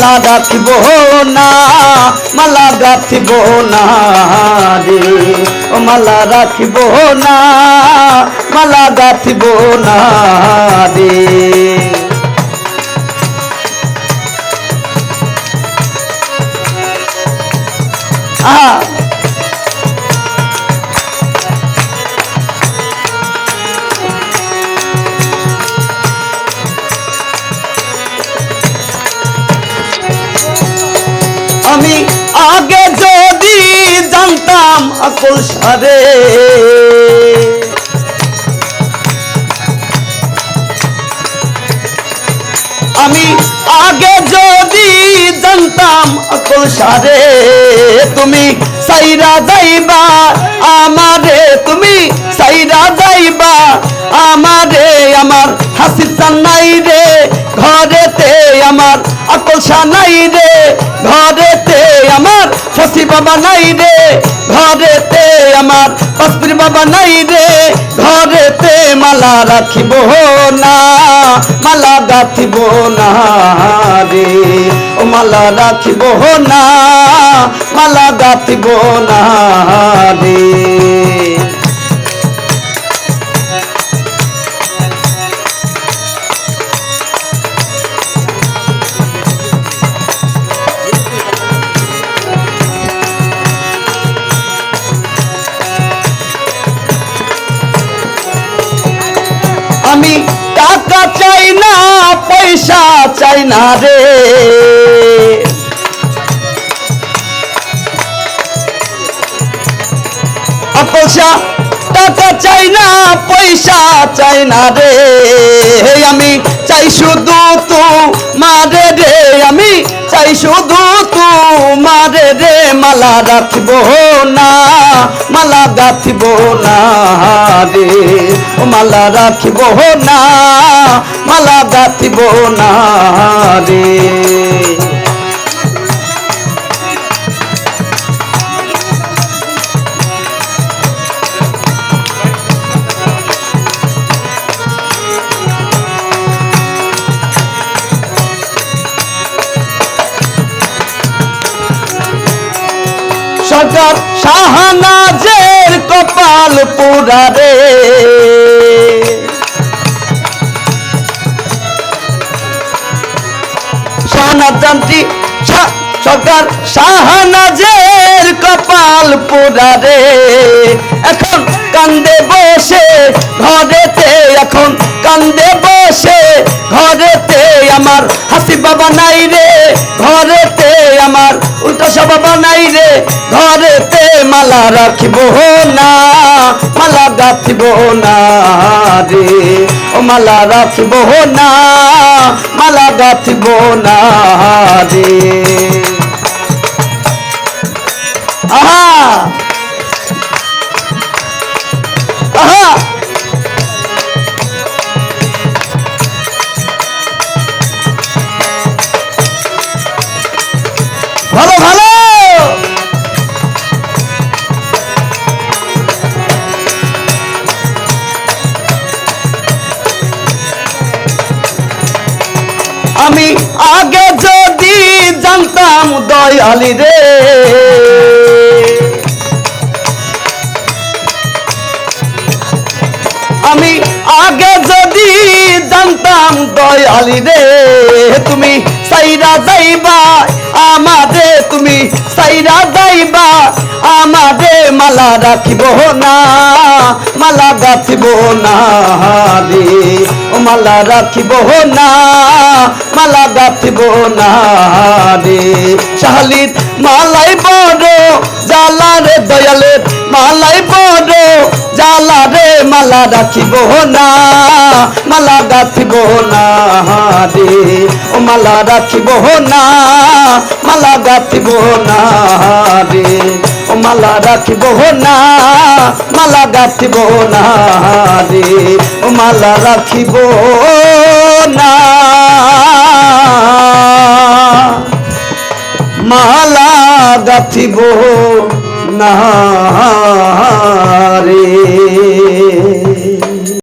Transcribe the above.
মালা গাঁথিব না, মালা গাঁথিব না রে, ও মালা রাখিব না, মালা গাঁথিব না রে। আমি আগে যদি জানতাম আকল সারে, আমি আগে যদি জানতাম আকল সারে, তুমি সাইরা যাইবা আমারে, তুমি সাইরা যাইবা আমারে, আমার হাসি নাই রে ঘরেতে, আমার আকল নাই রে ঘরেতে, আমার শশী বাবা নাই রে ঘরেতে, আমার পাসপির বাবা নাই রে ঘরেতে। মালা রাখিব না, মালা গাঁথিব না রে, ও মালা রাখিব না, মালা গাঁথিব না রে। আমি টাকা চাই না, পয়সা চাই না রে, পয়সা টাকা চাই না, পয়সা চাই না রে, আমি চাই শুধু তোমারে রে, আমি চাই শুধু তোমারে রে। মালা রাখিব না, মালা গাঁথিব না রে, ও মালা রাখিব না, মালা গাঁথিব না রে। সরকার শাহনাজের কপাল পোড়া রে, শাহনাজানটি সরকার শাহনাজের কপাল পোড়া রে, এখন কান্দে বসে ঘরেতে, এখন কান্দে বসে ঘরেতে, আমার হাসি বাবা নাই রে ঘরেতে, আমার উল্টা বাবা নাই রে ঘরেতে। মালা রাখিব না, মালা গাঁথিব না রে, ও মালা রাখিব না, মালা গাঁথিব না রে। আহা আহা ভালো ভালো। আমি আগে যদি জানতাম দয়ালি রে, আমি আগে যদি জানতাম দয়ালি রে, তুমি সাইরা যাইবা আমারে, তুমি সাইরা যাইবা আমারে। মালা রাখিব না, মালা গাঁথিব না রে, ও মালা রাখিব না, মালা গাঁথিব না রে। শাহালির মালাই বড় জালা রে, দয়ালের মালাই বড় জালা রে। মালা রাখিব না, মালা গাঁথিব না রে, ও মালা রাখিব না, মালা গাঁথিব না রে, ও মালা রাখিব না, মালা গাঁথিব না রে, ও মালা রাখিব না, মালা গাঁথিব না রে।